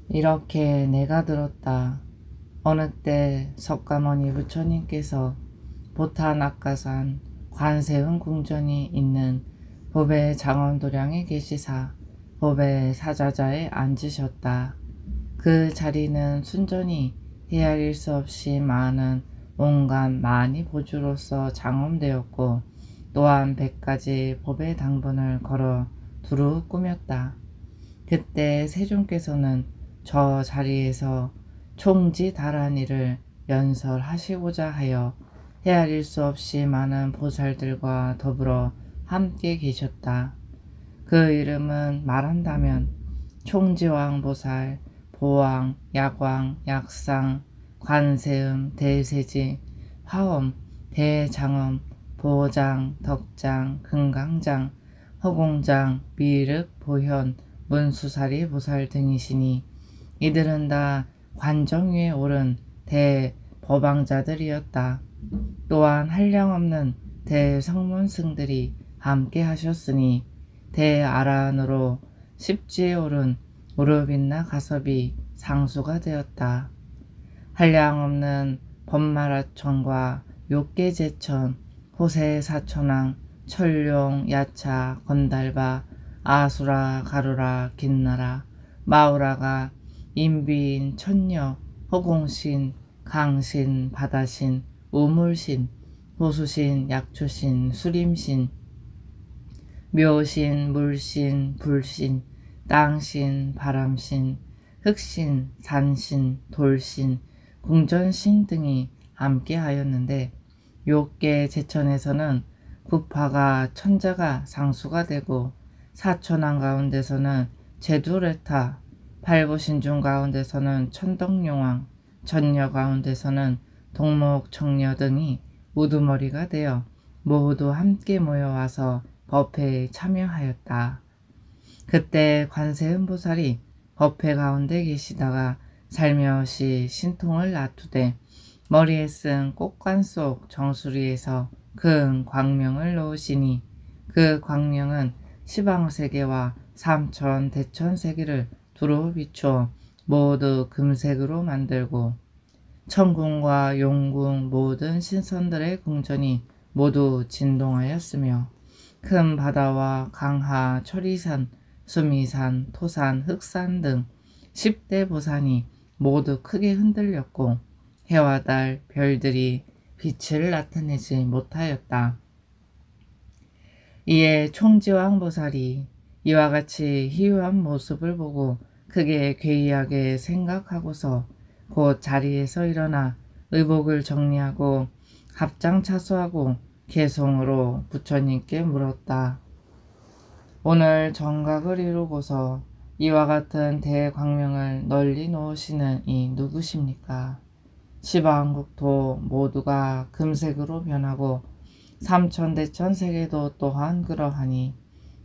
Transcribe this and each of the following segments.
이렇게 내가 들었다. 어느 때 석가모니 부처님께서 보타낙가산 관세음 궁전이 있는 법의 장원도량에 계시사 법의 사자자에 앉으셨다. 그 자리는 순전히 헤아릴 수 없이 많은 온갖 많이 보주로서 장엄되었고 또한 100가지 법의 당분을 걸어 두루 꾸몄다. 그때 세존께서는 저 자리에서 총지다란이를 연설하시고자 하여 헤아릴 수 없이 많은 보살들과 더불어 함께 계셨다. 그 이름은 말한다면 총지왕 보살, 보왕, 약왕, 약상, 관세음, 대세지, 화엄, 대장엄, 보장, 덕장, 금강장, 허공장, 미륵, 보현, 문수사리 보살 등이시니 이들은 다 관정 위에 오른 대법왕자들이었다. 또한 한량없는 대성문승들이 함께 하셨으니 대아라한으로 십지에 오른 무릎이나 가섭이 상수가 되었다. 한량없는 법마라천과 욕계제천, 호세사천왕, 철룡, 야차, 건달바, 아수라, 가루라, 긴나라, 마우라가 인비인, 천녀, 허공신, 강신, 바다신, 우물신, 호수신, 약초신, 수림신, 묘신, 물신, 불신, 땅신, 바람신, 흑신, 산신, 돌신, 궁전신 등이 함께 하였는데 욕계 제천에서는 구파가 천자가 상수가 되고 사천왕 가운데서는 제두레타, 팔부신중 가운데서는 천덕용왕, 전녀 가운데서는 동목청녀 등이 우두머리가 되어 모두 함께 모여와서 법회에 참여하였다. 그때 관세음보살이 법회 가운데 계시다가 살며시 신통을 놔두되 머리에 쓴 꽃관 속 정수리에서 큰 광명을 놓으시니 그 광명은 시방세계와 삼천 대천세계를 두루 비추어 모두 금색으로 만들고 천궁과 용궁 모든 신선들의 궁전이 모두 진동하였으며 큰 바다와 강하, 철이산, 수미산, 토산, 흑산 등 10대 보산이 모두 크게 흔들렸고 해와 달, 별들이 빛을 나타내지 못하였다. 이에 총지왕 보살이 이와 같이 희유한 모습을 보고 크게 괴이하게 생각하고서 곧 자리에서 일어나 의복을 정리하고 합장차수하고 개송으로 부처님께 물었다. 오늘 정각을 이루고서 이와 같은 대광명을 널리 놓으시는 이 누구십니까? 시방국토 모두가 금색으로 변하고 삼천대천 세계도 또한 그러하니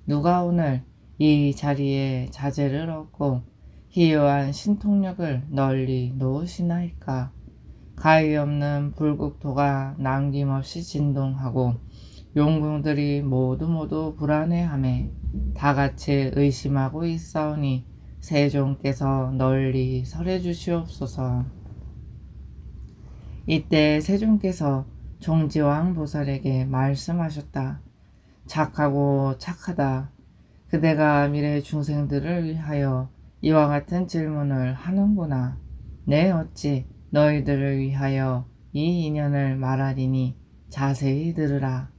누가 오늘 이 자리에 자재를 얻고 희유한 신통력을 널리 놓으시나이까? 가히 없는 불국토가 남김없이 진동하고 용궁들이 모두 불안해하며 다같이 의심하고 있사오니 세존께서 널리 설해 주시옵소서. 이때 세존께서 종지왕 보살에게 말씀하셨다. 착하고 착하다. 그대가 미래 중생들을 위하여 이와 같은 질문을 하는구나. 내 어찌 너희들을 위하여 이 인연을 말하리니 자세히 들으라.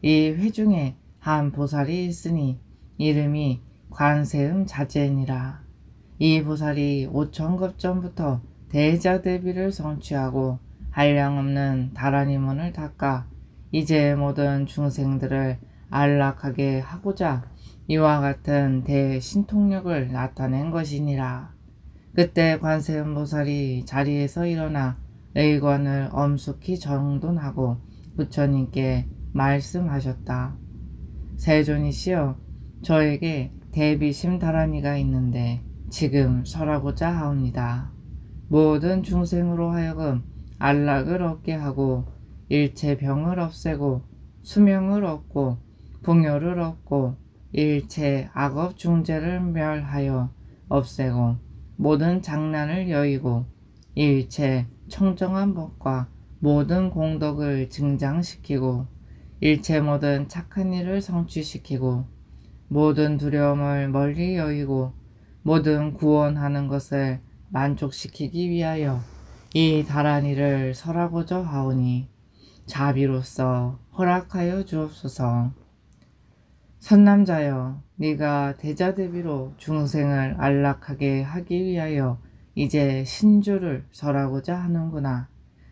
이 회중에 한 보살이 있으니 이름이 관세음 자제니라. 이 보살이 5천급 전부터 대자대비를 성취하고 한량없는 다라니 문을 닦아 이제 모든 중생들을 안락하게 하고자 이와 같은 대신통력을 나타낸 것이니라. 그때 관세음보살이 자리에서 일어나 의관을 엄숙히 정돈하고 부처님께 말씀하셨다. 세존이시여, 저에게 대비심 다라니가 있는데 지금 설하고자 하옵니다. 모든 중생으로 하여금 안락을 얻게 하고 일체 병을 없애고 수명을 얻고 풍요를 얻고 일체 악업 중재를 멸하여 없애고 모든 장난을 여의고 일체 청정한 법과 모든 공덕을 증장시키고 일체 모든 착한 일을 성취시키고 모든 두려움을 멀리 여의고 모든 구원하는 것을 만족시키기 위하여 이 다란이를 설하고자 하오니 자비로서 허락하여 주옵소서. 선남자여, 네가 대자대비로 중생을 안락하게 하기 위하여 이제 신주를 설하고자 하는구나.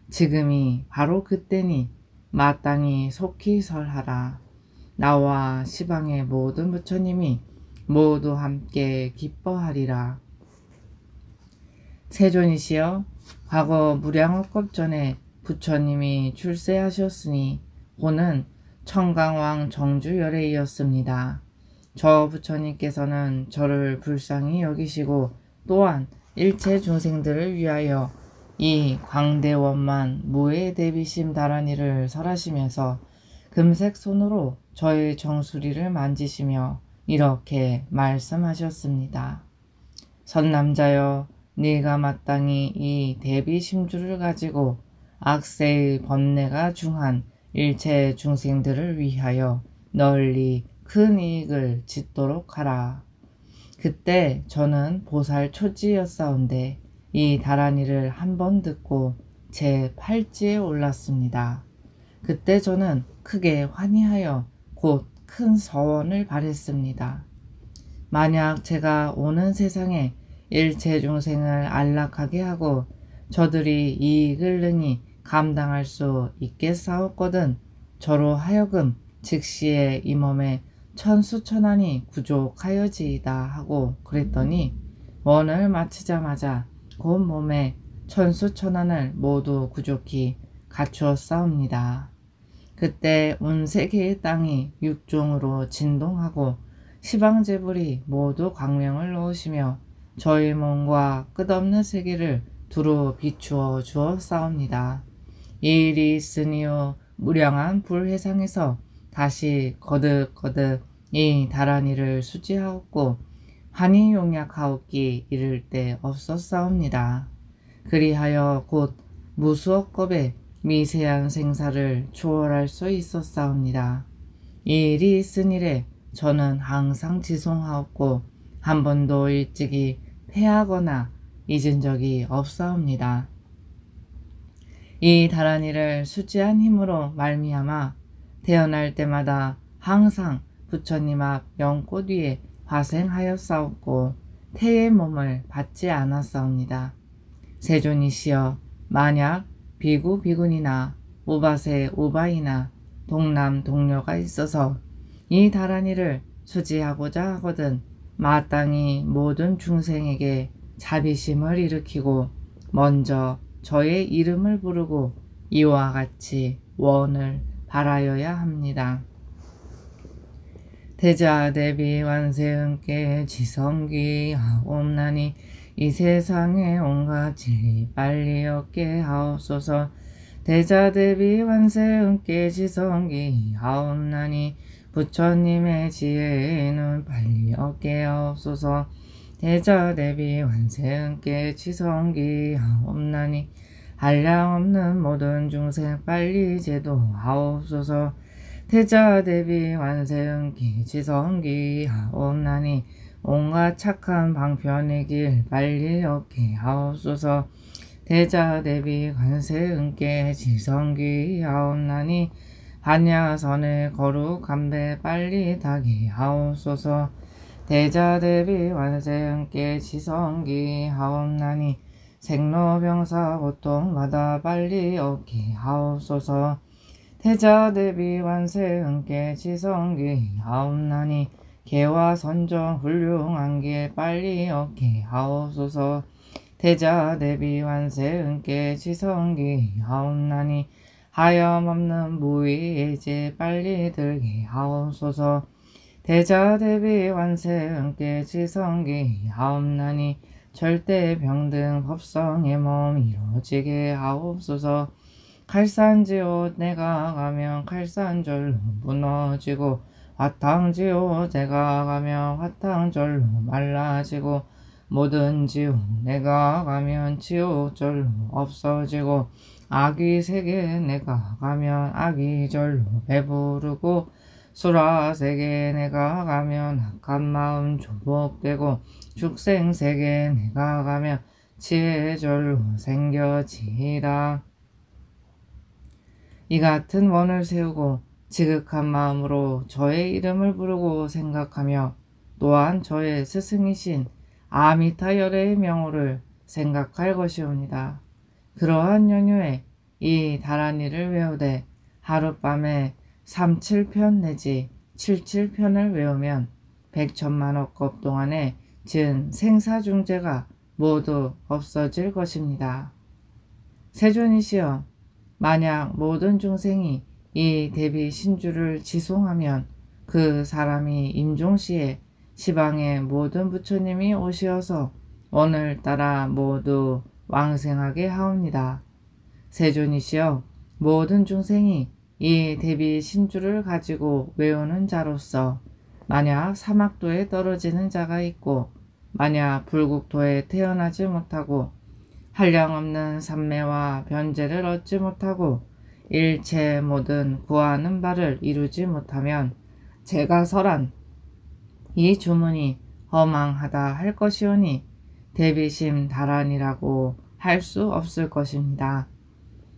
지금이 바로 그때니 마땅히 속히 설하라. 나와 시방의 모든 부처님이 모두 함께 기뻐하리라. 세존이시여, 과거 무량억겁 전에 부처님이 출세하셨으니 호는 청강왕 정주열애이었습니다. 저 부처님께서는 저를 불쌍히 여기시고 또한 일체 중생들을 위하여 이 광대원만 무해대비심 다란이를 설하시면서 금색 손으로 저의 정수리를 만지시며 이렇게 말씀하셨습니다. 선남자여, 네가 마땅히 이 대비심주를 가지고 악세의 번뇌가 중한 일체 중생들을 위하여 널리 큰 이익을 짓도록 하라. 그때 저는 보살 초지였사온데 이 다란이를 한 번 듣고 제 팔찌에 올랐습니다. 그때 저는 크게 환희하여 곧 큰 서원을 바랬습니다. 만약 제가 오는 세상에 일체 중생을 안락하게 하고 저들이 이익을 능히 감당할 수 있겠사옵거든 저로 하여금 즉시에 이 몸에 천수천안이 부족하여지이다 하고 그랬더니 원을 마치자마자 곧 몸에 천수천안을 모두 부족히 갖추었사옵니다. 그때 온 세계의 땅이 육종으로 진동하고 시방제불이 모두 광명을 놓으시며 저희 몸과 끝없는 세계를 두루 비추어 주었사옵니다. 이 일이 있으니요 무량한 불회상에서 다시 거듭거듭 이 다란이를 수지하옵고 환히 용약하옵기 이를 데 없었사옵니다. 그리하여 곧 무수억겁의 미세한 생사를 초월할 수 있었사옵니다. 이 일이 있으니래 저는 항상 지송하옵고 한 번도 일찍이 패하거나 잊은 적이 없사옵니다. 이 다란이를 수지한 힘으로 말미암아 태어날 때마다 항상 부처님 앞 연꽃 위에 화생하였사옵고 태의 몸을 받지 않았사옵니다. 세존이시여, 만약 비구 비군이나 우바세 우바이나 동남 동료가 있어서 이 다란이를 수지하고자 하거든 마땅히 모든 중생에게 자비심을 일으키고 먼저 저의 이름을 부르고 이와 같이 원을 바라여야 합니다. 대자대비 완세은께 지성기 하옵나니 이 세상에 온갖 진리 빨리 얻게 하옵소서. 대자대비 완세은께 지성기 하옵나니 부처님의 지혜는 빨리 얻게 하옵소서. 대자대비 완세은께 지성기 하옵나니 한량없는 모든 중생 빨리 제도하옵소서. 대자대비 완세은께 지성기 하옵나니 온갖 착한 방편의 길 빨리 얻게 하옵소서. 대자대비 관세은께 지성기 하옵나니 반야선의 거룩함배 빨리 타게 하옵소서. 대자대비 완세은께 지성기 하옵나니 생로병사 고통마다 빨리 얻게 하옵소서. 대자대비 완세은께 지성기 하옵나니 개와 선정 훌륭한 길 빨리 얻게 하옵소서. 대자대비 완세은께 지성기 하옵나니 하염없는 무의예제 빨리 들게 하옵소서. 대자대비 완세은께 지성기 하옵나니 절대병등 법성의 몸 이루어지게 하옵소서. 칼산지옷 내가 가면 칼산절로 무너지고 화탕지옷 내가 가면 화탕절로 말라지고 뭐든지 내가 가면 지옥 절로 없어지고 악이 세계 내가 가면 악이 절로 배부르고 수라 세계 내가 가면 악한 마음 조복되고 죽생 세계 내가 가면 지혜 절로 생겨지이다. 이 같은 원을 세우고 지극한 마음으로 저의 이름을 부르고 생각하며 또한 저의 스승이신 아미타 열애의 명호를 생각할 것이옵니다. 그러한 연휴에 이 다란이를 외우되 하룻밤에 37편 내지 77편을 외우면 백천만억급 동안에 지은 생사중죄가 모두 없어질 것입니다. 세존이시여, 만약 모든 중생이 이 대비 신주를 지송하면 그 사람이 임종시에 시방의 모든 부처님이 오시어서 오늘따라 모두 왕생하게 하옵니다. 세존이시여, 모든 중생이 이 대비 신주를 가지고 외우는 자로서 만약 사막도에 떨어지는 자가 있고 만약 불국토에 태어나지 못하고 한량없는 삼매와 변제를 얻지 못하고 일체 모든 구하는 바를 이루지 못하면 제가 설한 이 주문이 허망하다 할 것이오니 대비심 다란이라고 할 수 없을 것입니다.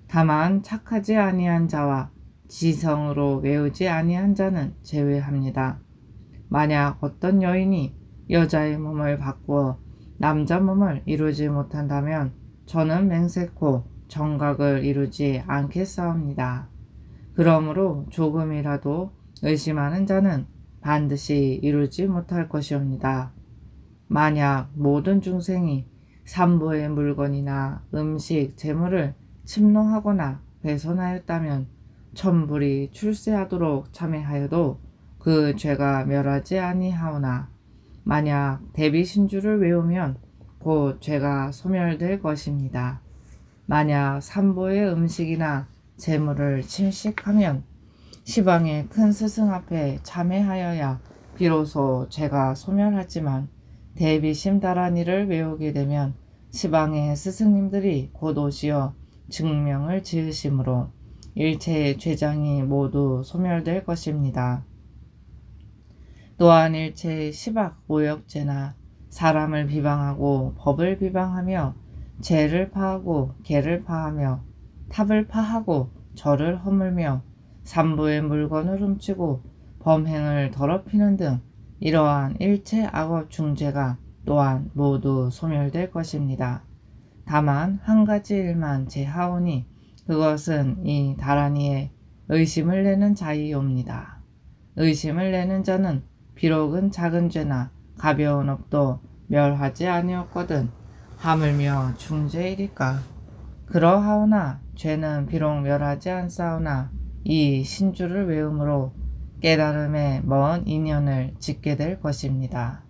다만 착하지 아니한 자와 지성으로 외우지 아니한 자는 제외합니다. 만약 어떤 여인이 여자의 몸을 바꾸어 남자 몸을 이루지 못한다면 저는 맹세코 정각을 이루지 않겠사옵니다. 그러므로 조금이라도 의심하는 자는 반드시 이루지 못할 것이옵니다. 만약 모든 중생이 삼보의 물건이나 음식, 재물을 침노하거나 훼손하였다면 천불이 출세하도록 참회하여도 그 죄가 멸하지 아니하오나 만약 대비신주를 외우면 곧 죄가 소멸될 것입니다. 만약 삼보의 음식이나 재물을 침식하면 시방의 큰 스승 앞에 참회하여야 비로소 죄가 소멸하지만 대비심 다란이를 외우게 되면 시방의 스승님들이 곧 오시어 증명을 지으심으로 일체의 죄장이 모두 소멸될 것입니다. 또한 일체의 시박 오역죄나 사람을 비방하고 법을 비방하며 죄를 파하고 개를 파하며 탑을 파하고 절을 허물며 삼보의 물건을 훔치고 범행을 더럽히는 등 이러한 일체 악업 중죄가 또한 모두 소멸될 것입니다. 다만 한 가지 일만 제하오니 그것은 이 다란이에 의심을 내는 자이옵니다. 의심을 내는 자는 비록은 작은 죄나 가벼운 업도 멸하지 아니었거든 하물며 중죄이리까. 그러하오나 죄는 비록 멸하지 않사오나 이 신주를 외움으로 깨달음의 먼 인연을 짓게 될 것입니다.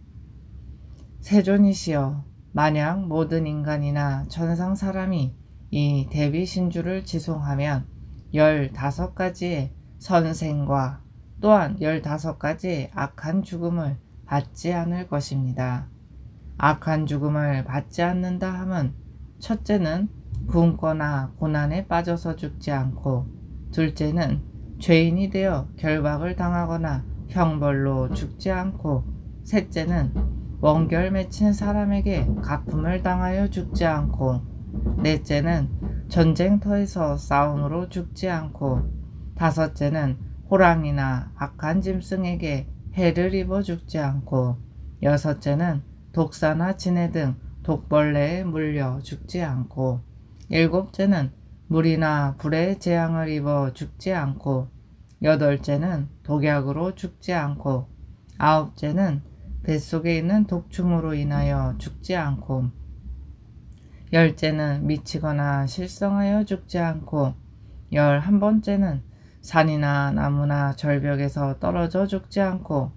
세존이시여, 만약 모든 인간이나 천상 사람이 이 대비신주를 지송하면 15가지의 선생과 또한 15가지의 악한 죽음을 받지 않을 것입니다. 악한 죽음을 받지 않는다 함은 첫째는 굶거나 고난에 빠져서 죽지 않고, 둘째는 죄인이 되어 결박을 당하거나 형벌로 죽지 않고, 셋째는 원결 맺힌 사람에게 가품을 당하여 죽지 않고, 넷째는 전쟁터에서 싸움으로 죽지 않고, 다섯째는 호랑이나 악한 짐승에게 해를 입어 죽지 않고, 여섯째는 독사나 진해 등 독벌레에 물려 죽지 않고, 일곱째는 물이나 불에 재앙을 입어 죽지 않고, 여덟째는 독약으로 죽지 않고, 아홉째는 뱃속에 있는 독충으로 인하여 죽지 않고, 열째는 미치거나 실성하여 죽지 않고, 11번째는 산이나 나무나 절벽에서 떨어져 죽지 않고,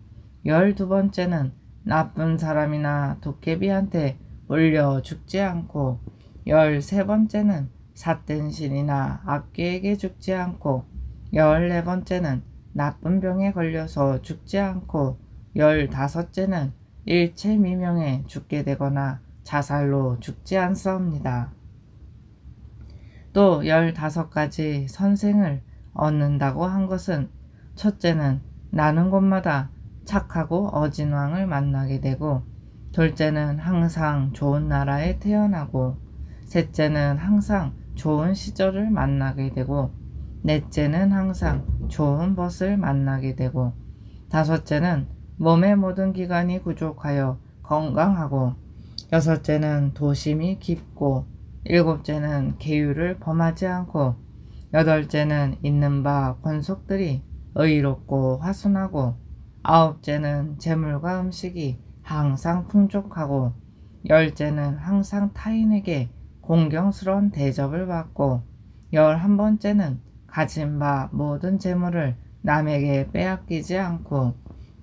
12번째는 나쁜 사람이나 도깨비한테 물려 죽지 않고, 13번째는 삿된 신이나 악귀에게 죽지 않고, 14번째는 나쁜 병에 걸려서 죽지 않고, 15째는 일체 미명에 죽게 되거나 자살로 죽지 않사옵니다. 또 15가지 선생을 얻는다고 한 것은 첫째는 나는 곳마다 착하고 어진 왕을 만나게 되고, 둘째는 항상 좋은 나라에 태어나고, 셋째는 항상 좋은 시절을 만나게 되고, 넷째는 항상 좋은 벗을 만나게 되고, 다섯째는 몸의 모든 기관이 부족하여 건강하고, 여섯째는 도심이 깊고, 일곱째는 계율을 범하지 않고, 여덟째는 있는 바 권속들이 의롭고 화순하고, 아홉째는 재물과 음식이 항상 풍족하고, 열째는 항상 타인에게 공경스러운 대접을 받고, 11번째는 가진 바 모든 재물을 남에게 빼앗기지 않고,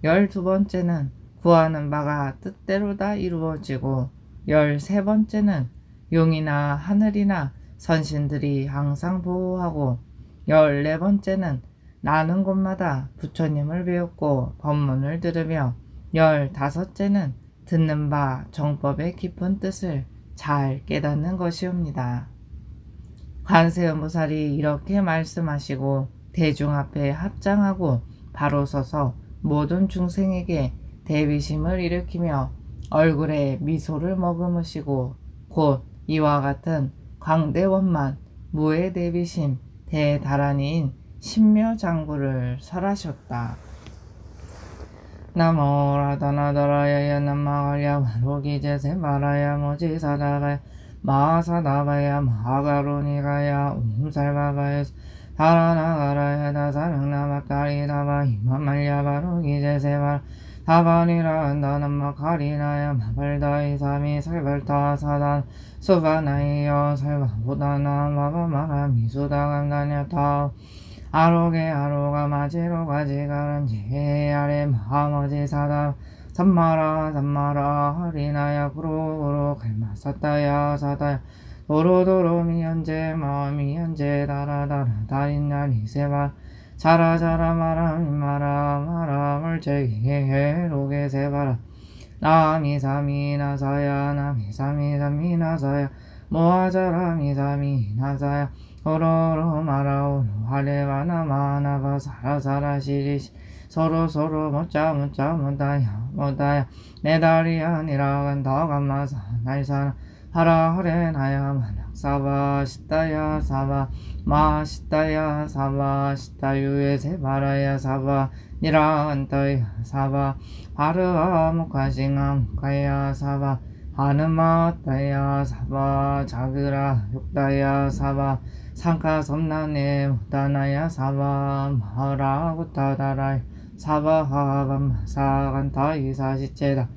12번째는 구하는 바가 뜻대로 다 이루어지고, 13번째는 용이나 하늘이나 선신들이 항상 보호하고, 14번째는 나는 곳마다 부처님을 배웠고 법문을 들으며, 15째는 듣는 바 정법의 깊은 뜻을 잘 깨닫는 것이옵니다. 관세음보살이 이렇게 말씀하시고 대중 앞에 합장하고 바로 서서 모든 중생에게 대비심을 일으키며 얼굴에 미소를 머금으시고 곧 이와 같은 광대원만 무의 대비심 대다란이인 신묘장구를 설하셨다. 나모 라다나다라야야 남마갈야 마로기제세 마라야 모지사다가야 마사다바야 마가로니가야 um살바바야 다라나가라야 다사명나마까리다바 이마말야 바로기제세 마 다바니라 한다남마카리나야 마발다이사미 살발타사단 수바나이여 살바보다나 마바마라 미수다간다냐타 아로게 아로가 마지로가 지가란지 아래 마머지사다 삼마라 하리나야 구로구로 갈마사다야 사다야 도로도로 미연제 마미연제 다라다라 다린날 이세발 자라자라 마라 물제기게 로게 세바라 나미사미 나사야 나미사미 나사야 모아자라 미사미 나사야 오로로 마라오로 하레바나 마나바 사라사라 시리시 서로 못다야 내 달이 아니라 간다간마사 날사나 하라 하레나야 만학사바 시다야 사바 마시다야 사바 시다유에 세바라야 사바 니라간다야 사바 하르아 무카싱아 무카야 사바 하느마다야 사바 자그라 육다야 사바 상카 섬나네 무다나야 사바 마라구타다라 사바 하밤사간타 이사시체다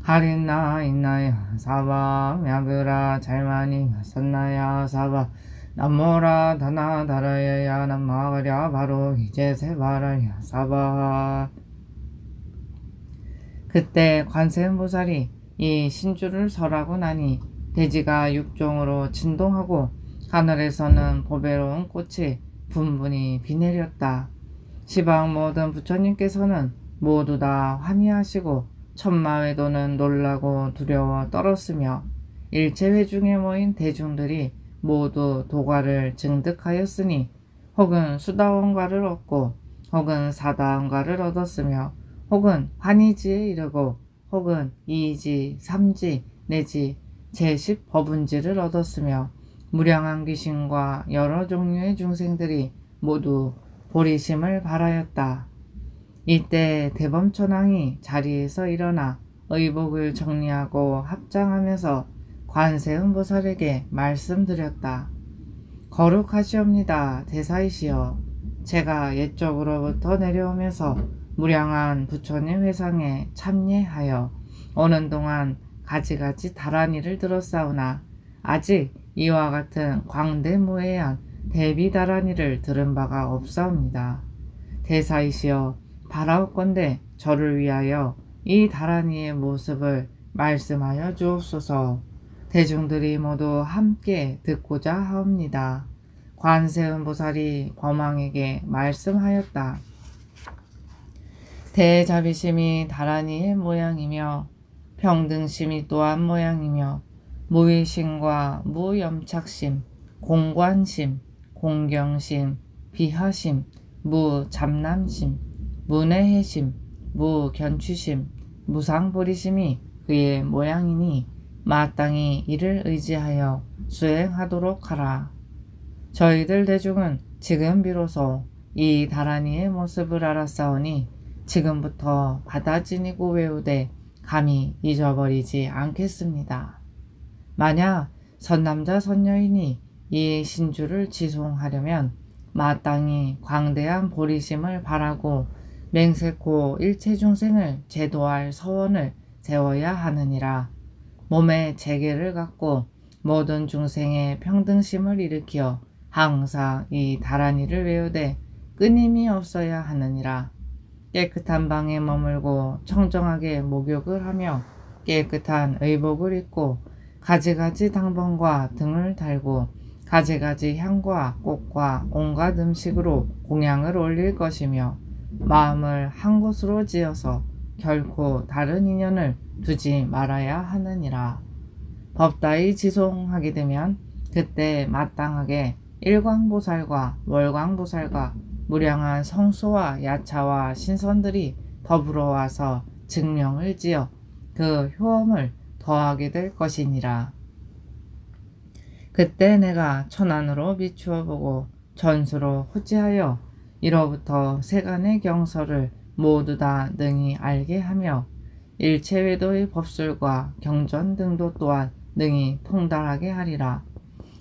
하린나 있나야 사바 мя그라 잘만이 마선나야 사바 남모라 다나다라야야 남마가랴 바로 이제 세바라야 사바. 그때 관세음보살이 이 신주를 설하고 나니 대지가 육종으로 진동하고 하늘에서는 보배로운 꽃이 분분히 비 내렸다. 시방 모든 부처님께서는 모두 다 환희하시고 천마외도는 놀라고 두려워 떨었으며 일체 회중에 모인 대중들이 모두 도가를 증득하였으니 혹은 수다원가를 얻고 혹은 사다원가를 얻었으며 혹은 환희지에 이르고 혹은 이지, 삼지 내지 제10법운지를 얻었으며 무량한 귀신과 여러 종류의 중생들이 모두 보리심을 발하였다. 이때 대범천왕이 자리에서 일어나 의복을 정리하고 합장하면서 관세음보살에게 말씀드렸다. 거룩하시옵니다. 대사이시여, 제가 옛적으로부터 내려오면서 무량한 부처님 회상에 참여하여 오는 동안 가지가지 다란이를 들었사오나 아직 이와 같은 광대무해한 대비다란이를 들은 바가 없사옵니다. 대사이시여, 바라옵건대 저를 위하여 이 다란이의 모습을 말씀하여 주옵소서. 대중들이 모두 함께 듣고자 하옵니다. 관세음보살이 범왕에게 말씀하였다. 대자비심이 다란이의 모양이며 평등심이 또한 모양이며 무의심과 무염착심, 공관심, 공경심, 비하심, 무잡남심, 무내해심, 무견취심, 무상보리심이 그의 모양이니 마땅히 이를 의지하여 수행하도록 하라. 저희들 대중은 지금 비로소 이 다란이의 모습을 알았사오니 지금부터 받아 지니고 외우되 감히 잊어버리지 않겠습니다. 만약 선남자 선녀인이 이 신주를 지송하려면 마땅히 광대한 보리심을 바라고 맹세코 일체중생을 제도할 서원을 세워야 하느니라. 몸에 재계를 갖고 모든 중생의 평등심을 일으켜 항상 이 다란이를 외우되 끊임이 없어야 하느니라. 깨끗한 방에 머물고 청정하게 목욕을 하며 깨끗한 의복을 입고 가지가지 당번과 등을 달고 가지가지 향과 꽃과 온갖 음식으로 공양을 올릴 것이며 마음을 한 곳으로 지어서 결코 다른 인연을 두지 말아야 하느니라. 법다이 지송하게 되면 그때 마땅하게 일광보살과 월광보살과 무량한 성소와 야차와 신선들이 더불어 와서 증명을 지어 그 효험을 더하게 될 것이니라. 그때 내가 천안으로 비추어 보고 전수로 호지하여 이로부터 세간의 경서를 모두 다 능히 알게 하며 일체외도의 법술과 경전 등도 또한 능히 통달하게 하리라.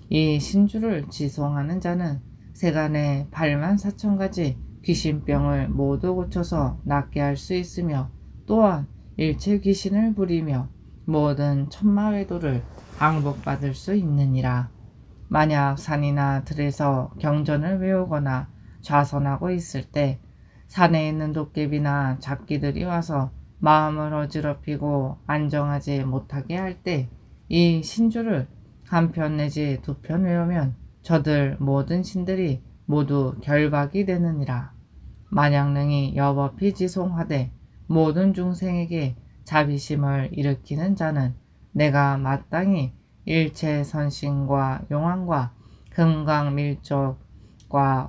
이 신주를 지송하는 자는 세간의 84,000가지 귀신병을 모두 고쳐서 낫게 할 수 있으며 또한 일체 귀신을 부리며 모든 천마외도를 항복받을 수 있느니라. 만약 산이나 들에서 경전을 외우거나 좌선하고 있을 때 산에 있는 도깨비나 잡기들이 와서 마음을 어지럽히고 안정하지 못하게 할 때 이 신주를 한 편 내지 두 편 외우면 저들 모든 신들이 모두 결박이 되느니라. 만약 능히 여법히 지송하되 모든 중생에게 자비심을 일으키는 자는 내가 마땅히 일체 선신과 용왕과 금강밀족과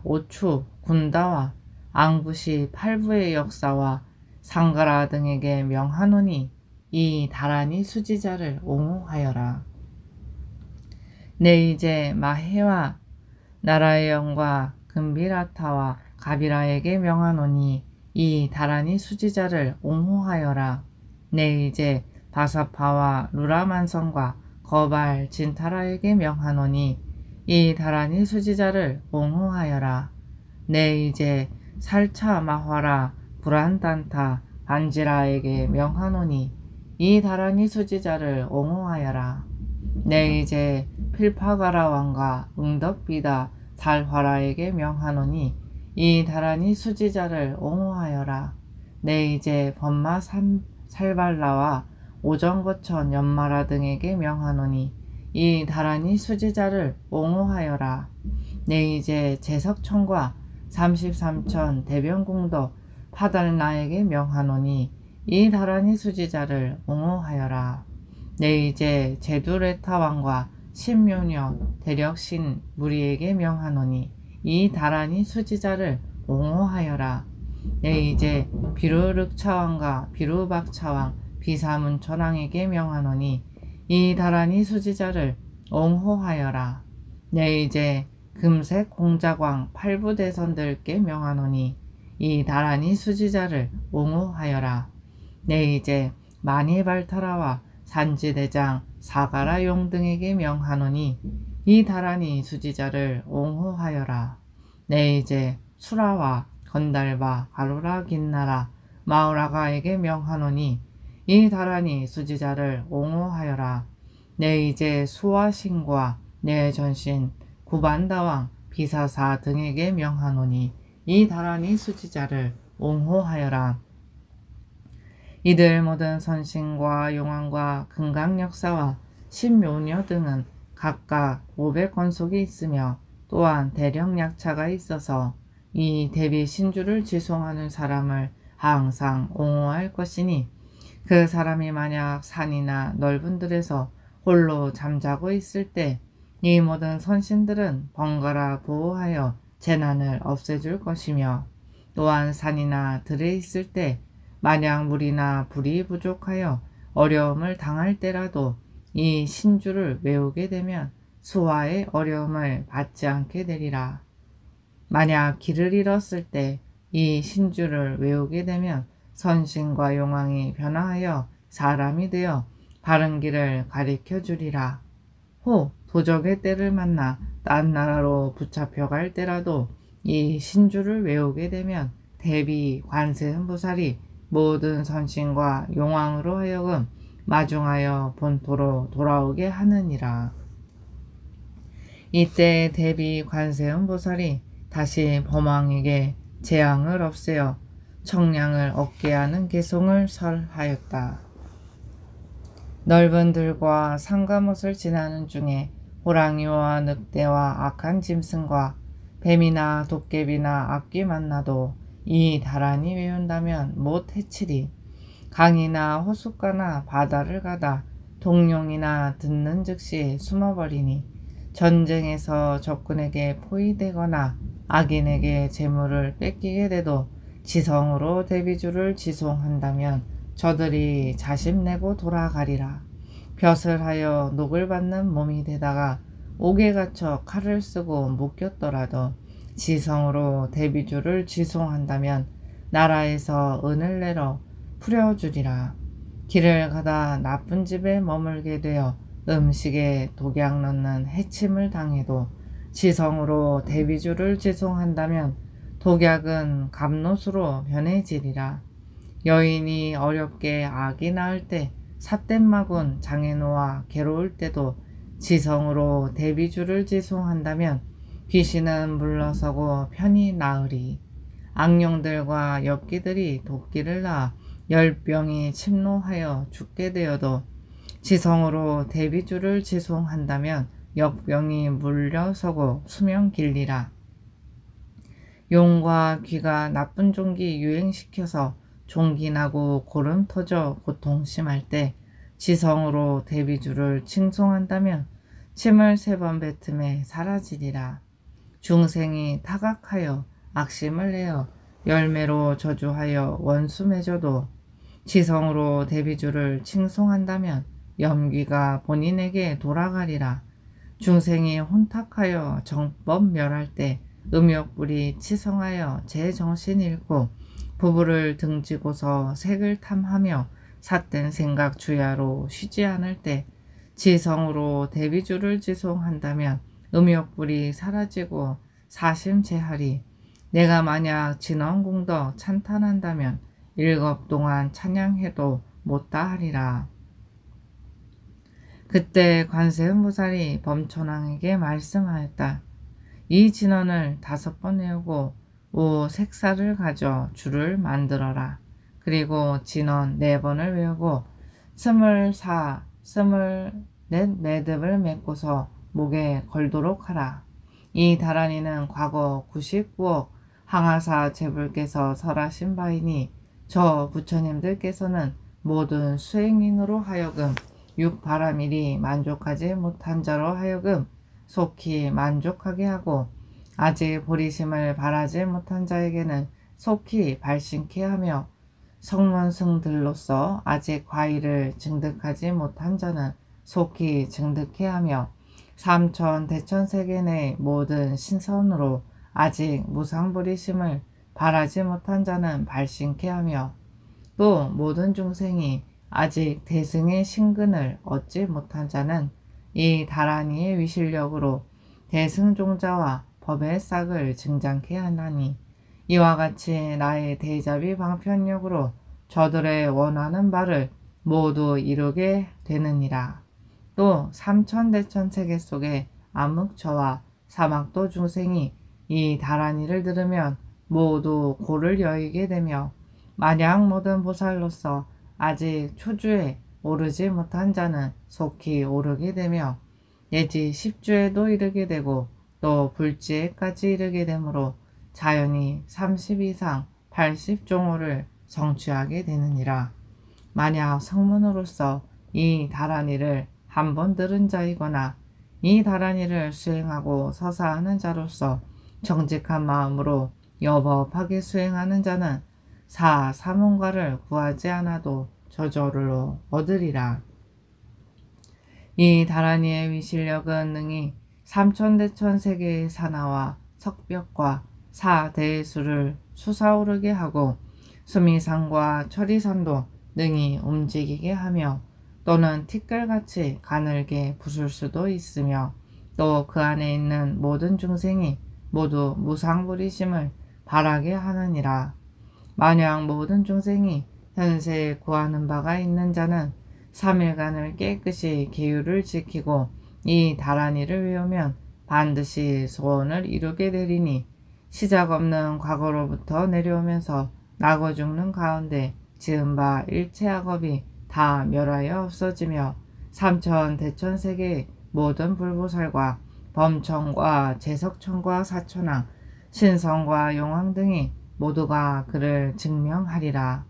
오추, 군다와 앙부시 팔부의 역사와 상가라 등에게 명하노니 이 다란이 수지자를 옹호하여라. 내 이제 마해와 나라의 영과 금비라타와 가비라에게 명하노니 이 다란이 수지자를 옹호하여라. 내 이제 바사파와 루라만성과 거발 진타라에게 명하노니 이 다란이 수지자를 옹호하여라. 내 이제 살차 마화라 불안단타 반지라에게 명하노니 이 다란이 수지자를 옹호하여라. 내 이제 필파가라 왕과 응덕비다 달화라에게 명하노니 이 다란이 수지자를 옹호하여라. 내 이제 법마 살발라와 오정거천 연마라 등에게 명하노니 이 다란이 수지자를 옹호하여라. 내 이제 제석천과 33천 대변공덕 파달나에게 명하노니 이 다란이 수지자를 옹호하여라. 내 이제 제두레타왕과 신묘녀 대력신 무리에게 명하노니 이 다란이 수지자를 옹호하여라. 내 이제 비루륵차왕과 비루박차왕 비사문천왕에게 명하노니 이 다란이 수지자를 옹호하여라. 내 이제 금색 공작왕 팔부대선들께 명하노니 이 다란이 수지자를 옹호하여라. 내 이제 마니발타라와 산지대장 사가라용 등에게 명하노니 이 다란이 수지자를 옹호하여라. 내 이제 수라와 건달바 가루라 긴나라 마우라가에게 명하노니 이 다란이 수지자를 옹호하여라. 내 이제 수화신과 내 전신 구반다왕 비사사 등에게 명하노니 이 다란이 수지자를 옹호하여라. 이들 모든 선신과 용왕과 금강역사와 신묘녀 등은 각각 500권속이 있으며 또한 대령약차가 있어서 이 대비 신주를 지송하는 사람을 항상 옹호할 것이니 그 사람이 만약 산이나 넓은 들에서 홀로 잠자고 있을 때 이 모든 선신들은 번갈아 보호하여 재난을 없애줄 것이며, 또한 산이나 들에 있을 때 만약 물이나 불이 부족하여 어려움을 당할 때라도 이 신주를 외우게 되면 수화의 어려움을 받지 않게 되리라. 만약 길을 잃었을 때 이 신주를 외우게 되면 선신과 용왕이 변화하여 사람이 되어 바른 길을 가리켜 주리라. 호 도적의 때를 만나 딴 나라로 붙잡혀 갈 때라도 이 신주를 외우게 되면 대비 관세음보살이 모든 선신과 용왕으로 하여금 마중하여 본토로 돌아오게 하느니라. 이때 대비 관세음보살이 다시 범왕에게 재앙을 없애어 청량을 얻게 하는 개송을 설하였다. 넓은 들과 상가못을 지나는 중에 호랑이와 늑대와 악한 짐승과 뱀이나 도깨비나 악귀 만나도 이 다란이 외운다면 못 해치리. 강이나 호숫가나 바다를 가다 동룡이나 듣는 즉시 숨어버리니, 전쟁에서 적군에게 포위되거나 악인에게 재물을 뺏기게 돼도 지성으로 대비주를 지송한다면 저들이 자심내고 돌아가리라. 벼슬 하여 녹을 받는 몸이 되다가 옥에 갇혀 칼을 쓰고 묶였더라도 지성으로 대비주를 지송한다면 나라에서 은을 내러 풀어주리라. 길을 가다 나쁜 집에 머물게 되어 음식에 독약 넣는 해침을 당해도 지성으로 대비주를 지송한다면 독약은 갑노수로 변해지리라. 여인이 어렵게 아기 낳을 때 삿된 마군 장에 놓아 괴로울 때도 지성으로 대비주를 지송한다면 귀신은 물러서고 편히 나으리. 악령들과 엽기들이 도끼를 낳아 열병이 침노하여 죽게 되어도 지성으로 대비주를 지송한다면 역병이 물려서고 수명 길리라. 용과 귀가 나쁜 종기 유행시켜서 종기 나고 고름 터져 고통 심할 때 지성으로 대비주를 칭송한다면 침을 3번 뱉음에 사라지리라. 중생이 타각하여 악심을 내어 열매로 저주하여 원수 맺어도 지성으로 대비주를 칭송한다면 염귀가 본인에게 돌아가리라. 중생이 혼탁하여 정법 멸할 때 음욕불이 치성하여 제정신 잃고 부부를 등지고서 색을 탐하며 삿된 생각 주야로 쉬지 않을 때 지성으로 대비주를 지송한다면 음욕불이 사라지고 사심제하리. 내가 만약 진원공덕 찬탄한다면 7 동안 찬양해도 못다하리라. 그때 관세음보살이 범천왕에게 말씀하였다. 이 진원을 5번 외우고 5 색살을 가져 줄을 만들어라. 그리고 진원 4번을 외우고 24, 24 매듭을 맺고서 목에 걸도록 하라. 이 다란이는 과거 99억 항하사 제불께서 설하신 바이니, 저 부처님들께서는 모든 수행인으로 하여금 육바라밀이 만족하지 못한 자로 하여금 속히 만족하게 하고, 아직 보리심을 바라지 못한 자에게는 속히 발신케 하며, 성원승들로서 아직 과일을 증득하지 못한 자는 속히 증득케 하며, 삼천 대천세계 내 모든 신선으로 아직 무상보리심을 바라지 못한 자는 발신케 하며, 또 모든 중생이 아직 대승의 신근을 얻지 못한 자는 이 다란이의 위실력으로 대승종자와 법의 싹을 증장케 하나니, 이와 같이 나의 대자비 방편력으로 저들의 원하는 바를 모두 이루게 되느니라. 또 삼천대천 세계 속에 암흑처와 사막도 중생이 이 다란이를 들으면 모두 고를 여의게 되며, 만약 모든 보살로서 아직 초주에 오르지 못한 자는 속히 오르게 되며, 내지 10주에도 이르게 되고 또 불지에까지 이르게 되므로 자연히 30 이상 80종호를 성취하게 되느니라. 만약 성문으로서 이 다란이를 한 번 들은 자이거나 이 다란이를 수행하고 서사하는 자로서 정직한 마음으로 여법하게 수행하는 자는 사문과를 구하지 않아도 저절로 얻으리라. 이 다란이의 위실력은 능히 삼천대천 세계의 산하와 석벽과 사대수를 솟아오르게 하고 수미산과 철이산도 능히 움직이게 하며 또는 티끌같이 가늘게 부술 수도 있으며 또 그 안에 있는 모든 중생이 모두 무상부리심을 바라게 하느니라. 만약 모든 중생이 현세에 구하는 바가 있는 자는 3일간을 깨끗이 계율을 지키고 이 다란이를 외우면 반드시 소원을 이루게 되리니 시작 없는 과거로부터 내려오면서 나고 죽는 가운데 지은 바 일체 악업이 다 멸하여 없어지며 삼천대천세계의 모든 불보살과 범천과 제석천과 사천왕, 신성과 용왕 등이 모두가 그를 증명하리라.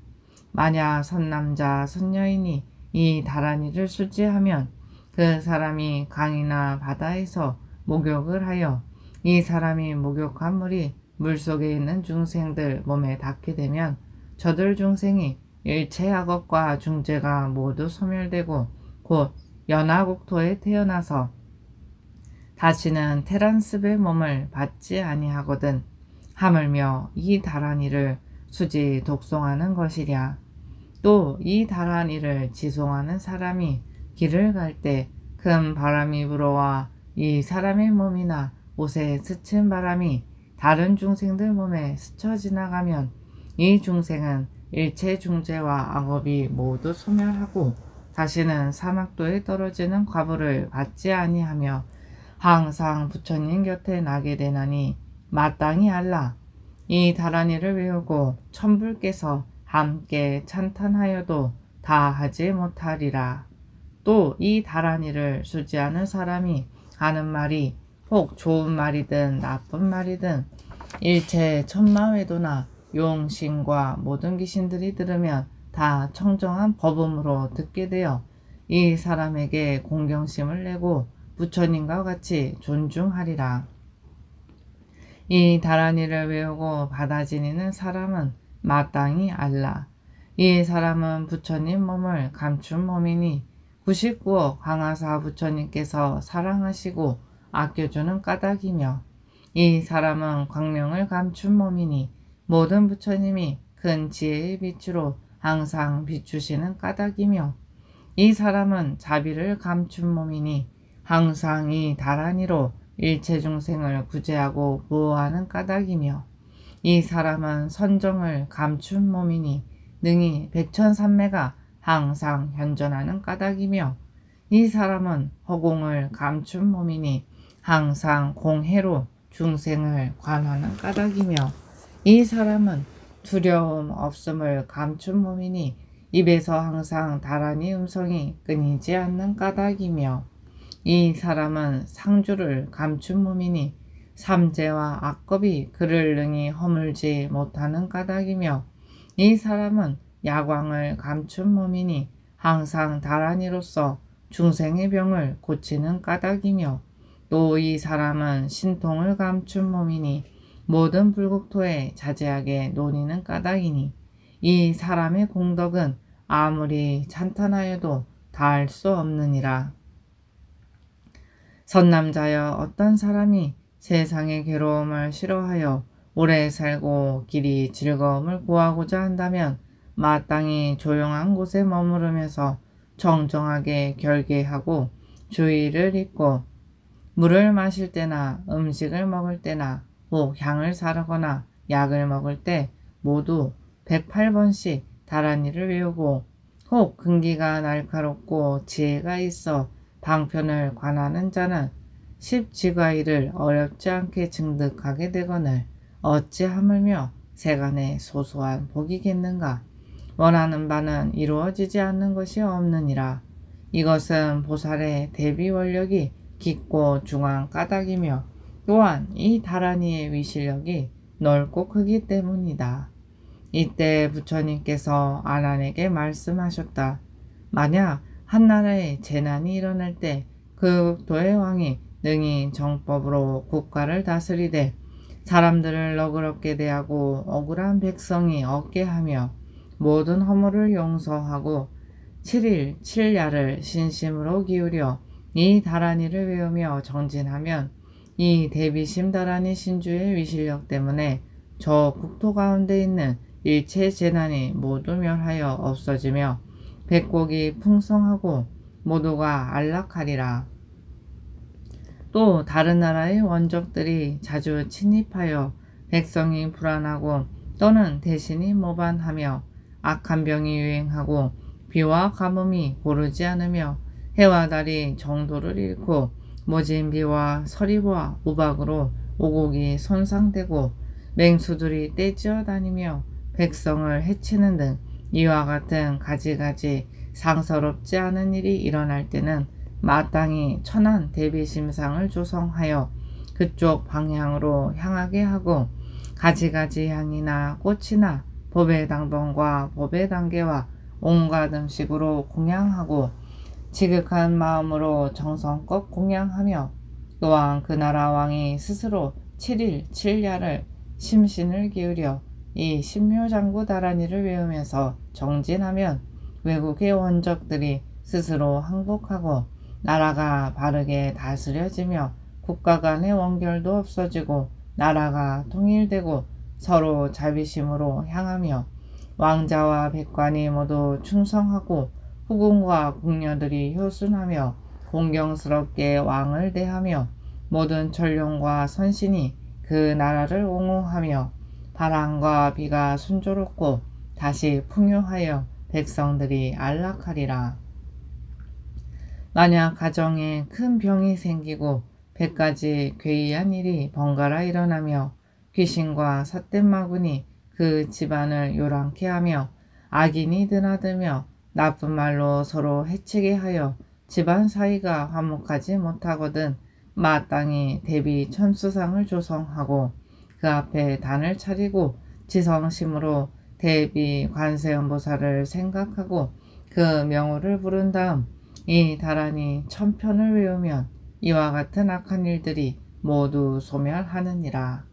만약 선남자 선여인이 이 다란이를 수지하면 그 사람이 강이나 바다에서 목욕을 하여 이 사람이 목욕한 물이 물속에 있는 중생들 몸에 닿게 되면 저들 중생이 일체 악업과 중죄가 모두 소멸되고 곧 연하국토에 태어나서 다시는 테란스의 몸을 받지 아니하거든. 하물며 이 다란이를 수지 독송하는 것이랴. 또 이 다란이를 지송하는 사람이 길을 갈 때 큰 바람이 불어와 이 사람의 몸이나 옷에 스친 바람이 다른 중생들 몸에 스쳐 지나가면 이 중생은 일체 중죄와 악업이 모두 소멸하고 다시는 사막도에 떨어지는 과보를 받지 아니하며 항상 부처님 곁에 나게 되나니 마땅히 알라. 이 다란이를 외우고 천불께서 함께 찬탄하여도 다 하지 못하리라. 또 이 다란이를 수지하는 사람이 하는 말이 혹 좋은 말이든 나쁜 말이든 일체 천마외도나 용신과 모든 귀신들이 들으면 다 청정한 법음으로 듣게 되어 이 사람에게 공경심을 내고 부처님과 같이 존중하리라. 이 다란이를 외우고 받아 지니는 사람은 마땅히 알라. 이 사람은 부처님 몸을 감춘 몸이니 99억 강화사 부처님께서 사랑하시고 아껴주는 까닭이며 이 사람은 광명을 감춘 몸이니 모든 부처님이 큰 지혜의 빛으로 항상 비추시는 까닭이며 이 사람은 자비를 감춘 몸이니 항상 이 다란이로 일체 중생을 구제하고 보호하는 까닭이며 이 사람은 선정을 감춘 몸이니 능히 백천삼매가 항상 현존하는 까닭이며 이 사람은 허공을 감춘 몸이니 항상 공해로 중생을 관하는 까닭이며 이 사람은 두려움 없음을 감춘 몸이니 입에서 항상 다란이 음성이 끊이지 않는 까닭이며 이 사람은 상주를 감춘 몸이니 삼재와 악겁이 그를 능히 허물지 못하는 까닭이며 이 사람은 야광을 감춘 몸이니 항상 다란이로서 중생의 병을 고치는 까닭이며 또 이 사람은 신통을 감춘 몸이니 모든 불국토에 자제하게 논의는 까닭이니 이 사람의 공덕은 아무리 찬탄하여도 다할 수 없느니라. 선남자여 어떤 사람이 세상의 괴로움을 싫어하여 오래 살고 길이 즐거움을 구하고자 한다면 마땅히 조용한 곳에 머무르면서 정정하게 결계하고 주의를 잊고 물을 마실 때나 음식을 먹을 때나 혹 향을 사르거나 약을 먹을 때 모두 108번씩 다란이를 외우고 혹 근기가 날카롭고 지혜가 있어 방편을 관하는 자는 십지과일을 어렵지 않게 증득하게 되거늘 어찌 하물며 세간의 소소한 복이겠는가. 원하는 바는 이루어지지 않는 것이 없느니라. 이것은 보살의 대비 원력이 깊고 중한 까닭이며 또한 이 다란이의 위실력이 넓고 크기 때문이다. 이때 부처님께서 아난에게 말씀하셨다. 만약 한나라에 재난이 일어날 때 그 국토의 왕이 능히 정법으로 국가를 다스리되 사람들을 너그럽게 대하고 억울한 백성이 얻게 하며 모든 허물을 용서하고 7일 7야를 신심으로 기울여 이 다라니를 외우며 정진하면 이 대비심 다라니 신주의 위실력 때문에 저 국토 가운데 있는 일체 재난이 모두 멸하여 없어지며 백곡이 풍성하고 모두가 안락하리라. 또 다른 나라의 원적들이 자주 침입하여 백성이 불안하고 또는 대신이 모반하며 악한 병이 유행하고 비와 가뭄이 고르지 않으며 해와 달이 정도를 잃고 모진 비와 서리와 우박으로 오곡이 손상되고 맹수들이 떼지어 다니며 백성을 해치는 등 이와 같은 가지가지 상서롭지 않은 일이 일어날 때는 마땅히 천한 대비심상을 조성하여 그쪽 방향으로 향하게 하고 가지가지 향이나 꽃이나 법의 당번과 법의 단계와 온갖 음식으로 공양하고 지극한 마음으로 정성껏 공양하며 또한 그 나라 왕이 스스로 7일 7야를 심신을 기울여 이 신묘장구 다라니를 외우면서 정진하면 외국의 원적들이 스스로 항복하고 나라가 바르게 다스려지며 국가 간의 원결도 없어지고 나라가 통일되고 서로 자비심으로 향하며 왕자와 백관이 모두 충성하고 후궁과 궁녀들이 효순하며 공경스럽게 왕을 대하며 모든 전령과 선신이 그 나라를 옹호하며 바람과 비가 순조롭고 다시 풍요하여 백성들이 안락하리라. 만약 가정에 큰 병이 생기고 100가지 괴이한 일이 번갈아 일어나며 귀신과 삿된 마군이 그 집안을 요란케 하며 악인이 드나들며 나쁜 말로 서로 해치게 하여 집안 사이가 화목하지 못하거든 마땅히 대비 천수상을 조성하고 그 앞에 단을 차리고 지성심으로 대비 관세음보살을 생각하고 그 명호를 부른 다음 이 다라니 1000편을 외우면 이와 같은 악한 일들이 모두 소멸하느니라.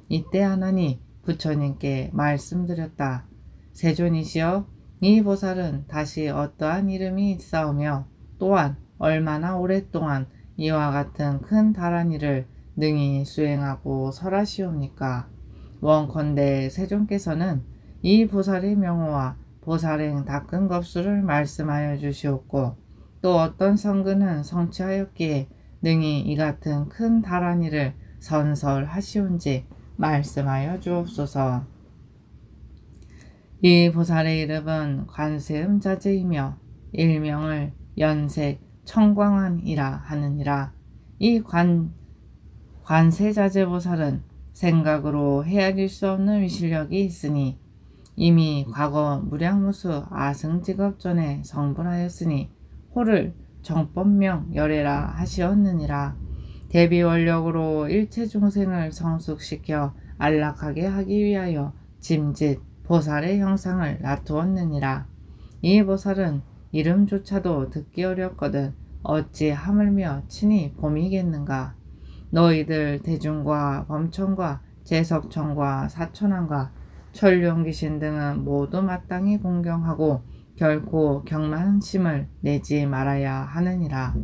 이때 하나니 부처님께 말씀드렸다. 세존이시여, 이 보살은 다시 어떠한 이름이 있사오며 또한 얼마나 오랫동안 이와 같은 큰 다라니를 능히 수행하고 설하시옵니까? 원컨대 세존께서는 이 보살의 명호와 보살행 닦은 겁수를 말씀하여 주시옵고 또 어떤 성근은 성취하였기에 능히 이 같은 큰 다라니를 선설하시온지 말씀하여 주옵소서. 이 보살의 이름은 관세음자제이며 일명을 연색 청광한이라 하느니라. 이 관세자제보살은 생각으로 헤아릴 수 없는 위실력이 있으니 이미 과거 무량무수 아승직업 전에 성불하였으니 호를 정법명 열애라 하시었느니라. 대비원력으로 일체 중생을 성숙시켜 안락하게 하기 위하여 짐짓 보살의 형상을 놔두었느니라. 이 보살은 이름조차도 듣기 어렵거든 어찌 하물며 친히 봄이겠는가. 너희들 대중과 범천과 제석천과 사천왕과 천룡귀신 등은 모두 마땅히 공경하고 결코 경만심을 내지 말아야 하느니라.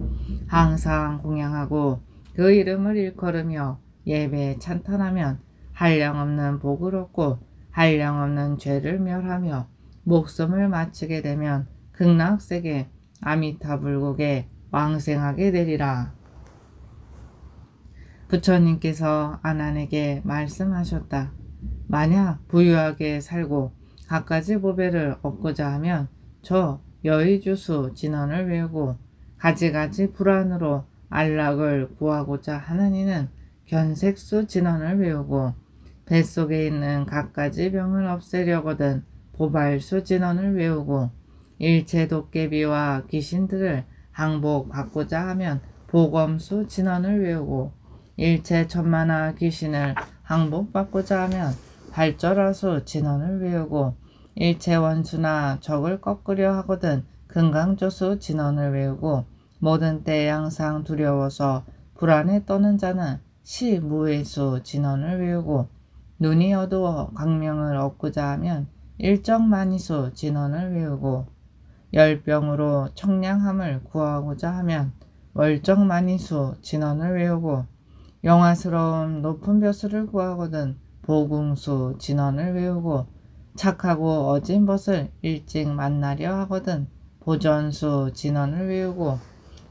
항상 공양하고 그 이름을 일컬으며 예배 찬탄하면 한량없는 복을 얻고 한량없는 죄를 멸하며 목숨을 마치게 되면 극락세계 아미타불국에 왕생하게 되리라. 부처님께서 아난에게 말씀하셨다. 만약 부유하게 살고 갖가지 보배를 얻고자 하면 저 여의주수 진언을 외우고 가지가지 불안으로 안락을 구하고자 하는 이는 견색수 진언을 외우고 뱃속에 있는 갖가지 병을 없애려거든 보발수 진언을 외우고 일체 도깨비와 귀신들을 항복받고자 하면 보검수 진언을 외우고 일체 천마나 귀신을 항복받고자 하면 발절하수 진언을 외우고 일체 원수나 적을 꺾으려 하거든 금강조수 진언을 외우고 모든 때에 항상 두려워서 불안에 떠는 자는 시무외수 진언을 외우고 눈이 어두워 광명을 얻고자 하면 일정만이수 진언을 외우고 열병으로 청량함을 구하고자 하면 월정만이수 진언을 외우고 영화스러운 높은 벼슬을 구하거든 보궁수 진언을 외우고 착하고 어진 벗을 일찍 만나려 하거든 보전수 진언을 외우고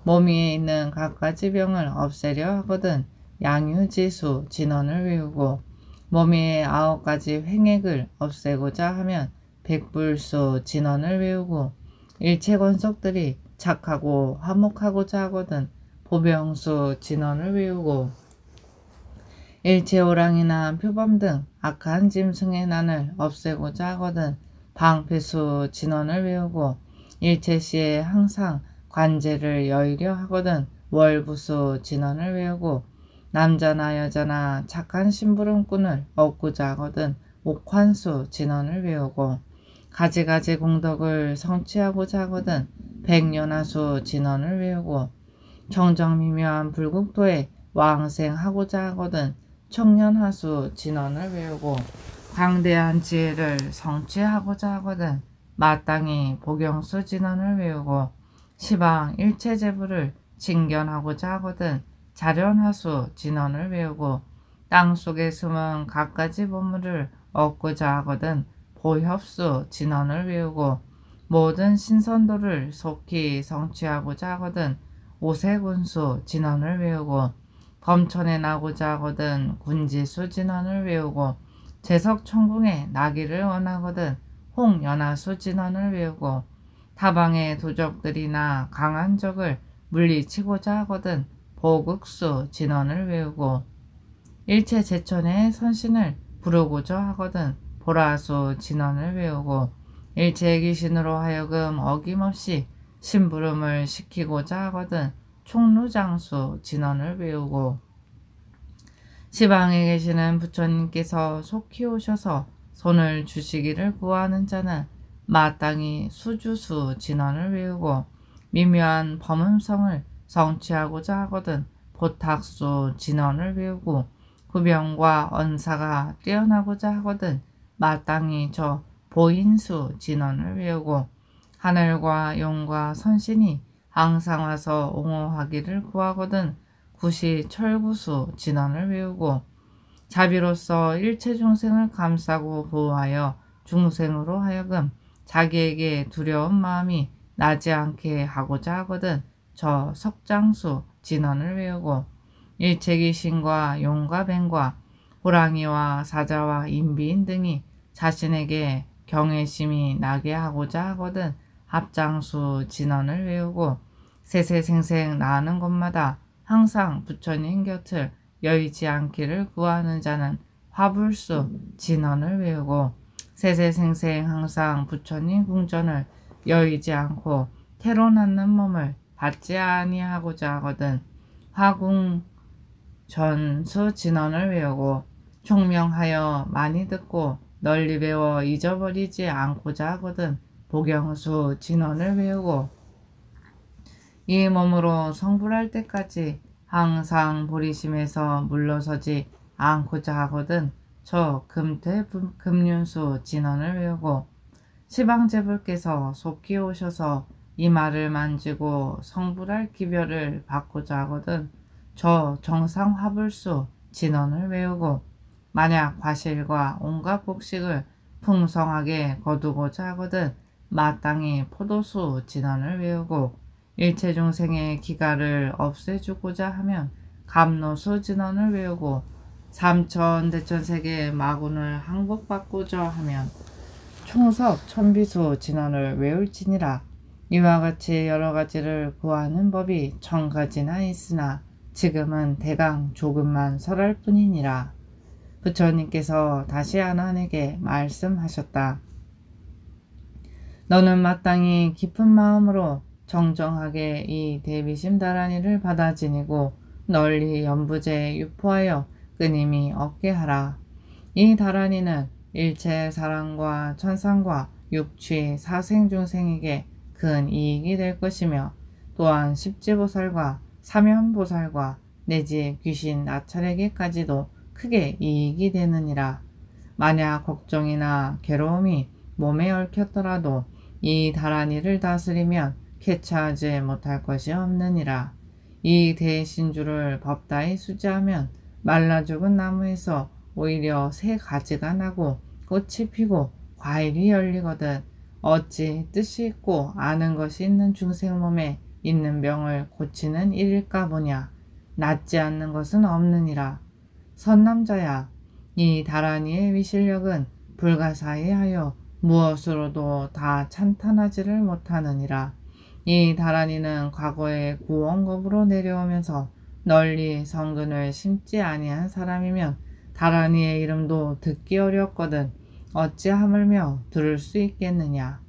몸 위에 있는 갖가지 병을 없애려 하거든 양유지수 진언을 외우고 몸 위에 9가지 횡액을 없애고자 하면 백불수 진언을 외우고 일체 권속들이 착하고 화목하고자 하거든 보병수 진언을 외우고 일체 호랑이나 표범 등 악한 짐승의 난을 없애고자 하거든 방패수 진언을 외우고 일체 시에 항상 관제를 여의려 하거든 월부수 진언을 외우고 남자나 여자나 착한 심부름꾼을 얻고자 하거든 옥환수 진언을 외우고 가지가지 공덕을 성취하고자 하거든 백년하수 진언을 외우고 청정미묘한 불국토에 왕생하고자 하거든 청년하수 진언을 외우고 광대한 지혜를 성취하고자 하거든 마땅히 복영수 진언을 외우고 시방 일체재부를 징견하고자 하거든 자련하수 진언을 외우고 땅속에 숨은 갖가지 보물을 얻고자 하거든 보협수 진언을 외우고 모든 신선도를 속히 성취하고자 하거든 오세군수 진언을 외우고 범천에 나고자 하거든 군지수 진언을 외우고 제석천궁에 나기를 원하거든 홍연하수 진언을 외우고 타방의 도적들이나 강한 적을 물리치고자 하거든 보극수 진언을 외우고 일체 제천의 선신을 부르고자 하거든 보라수 진언을 외우고 일체 귀신으로 하여금 어김없이 심부름을 시키고자 하거든 총루장수 진언을 외우고 시방에 계시는 부처님께서 속히 오셔서 손을 주시기를 구하는 자는 마땅히 수주수 진언을 외우고 미묘한 범음성을 성취하고자 하거든 보탁수 진언을 외우고 구병과 언사가 뛰어나고자 하거든 마땅히 저 보인수 진언을 외우고 하늘과 용과 선신이 항상 와서 옹호하기를 구하거든 구시 철구수 진언을 외우고 자비로서 일체 중생을 감싸고 보호하여 중생으로 하여금 자기에게 두려운 마음이 나지 않게 하고자 하거든 저 석장수 진언을 외우고 일체 귀신과 용과 뱀과 호랑이와 사자와 인비인 등이 자신에게 경외심이 나게 하고자 하거든 합장수 진언을 외우고 세세생생 나는 곳마다 항상 부처님 곁을 여의지 않기를 구하는 자는 화불수 진언을 외우고 세세생생 항상 부처님 궁전을 여의지 않고 태로 낳는 몸을 받지 아니하고자 하거든 화궁 전수 진언을 외우고 총명하여 많이 듣고 널리 배워 잊어버리지 않고자 하거든 복영수 진언을 외우고 이 몸으로 성불할 때까지 항상 보리심에서 물러서지 않고자 하거든 저 금퇴 금륜수 진언을 외우고 시방제불께서 속히 오셔서 이 말을 만지고 성불할 기별을 받고자 하거든 저 정상화불수 진언을 외우고 만약 과실과 온갖 복식을 풍성하게 거두고자 하거든 마땅히 포도수 진언을 외우고 일체 중생의 기가를 없애주고자 하면 감노수 진언을 외우고 삼천 대천세계 마군을 항복받고자 하면 총섭 천비수 진언을 외울지니라. 이와 같이 여러 가지를 구하는 법이 1000가지나 있으나 지금은 대강 조금만 설할 뿐이니라. 부처님께서 다시 아난에게 말씀하셨다. 너는 마땅히 깊은 마음으로 정정하게 이 대비심 다라니를 받아 지니고 널리 연부제 유포하여 끊임이 없게 하라. 이 다란이는 일체 사람과 천상과 육취 사생중생에게 큰 이익이 될 것이며 또한 십지보살과 사면보살과 내지 귀신 나찰에게까지도 크게 이익이 되느니라. 만약 걱정이나 괴로움이 몸에 얽혔더라도 이 다란이를 다스리면 쾌차하지 못할 것이 없느니라. 이 대신주를 법다이 수지하면 말라 죽은 나무에서 오히려 새 가지가 나고 꽃이 피고 과일이 열리거든. 어찌 뜻이 있고 아는 것이 있는 중생 몸에 있는 병을 고치는 일일까 보냐. 낫지 않는 것은 없느니라. 선남자야, 이 다란이의 위실력은 불가사의하여 무엇으로도 다 찬탄하지를 못하느니라. 이 다란이는 과거에 구원겁으로 내려오면서 널리 성근을 심지 아니한 사람이면 다란이의 이름도 듣기 어렵거든 어찌 하물며 들을 수 있겠느냐.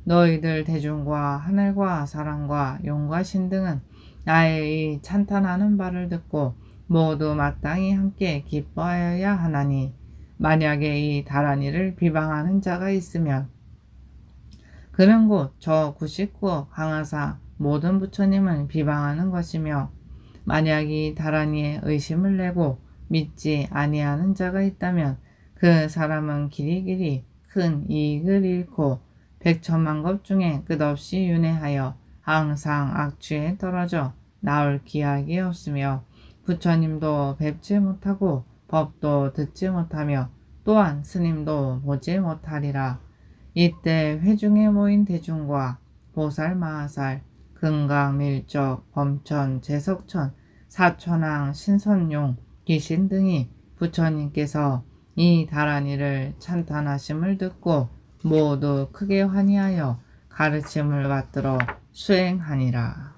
너희들 대중과 하늘과 사람과 용과 신 등은 나의 이 찬탄하는 바를 듣고 모두 마땅히 함께 기뻐하여야 하나니, 만약에 이 다란이를 비방하는 자가 있으면 그는 곧 저 99억 강하사 모든 부처님을 비방하는 것이며, 만약 이 다란이에 의심을 내고 믿지 아니하는 자가 있다면 그 사람은 길이길이 큰 이익을 잃고 백천만급 중에 끝없이 윤회하여 항상 악취에 떨어져 나올 기약이 없으며 부처님도 뵙지 못하고 법도 듣지 못하며 또한 스님도 보지 못하리라. 이때 회중에 모인 대중과 보살 마하살, 금강 밀적, 범천, 제석천, 사천왕, 신선용, 귀신 등이 부처님께서 이 다란이를 찬탄하심을 듣고 모두 크게 환희하여 가르침을 받들어 수행하니라.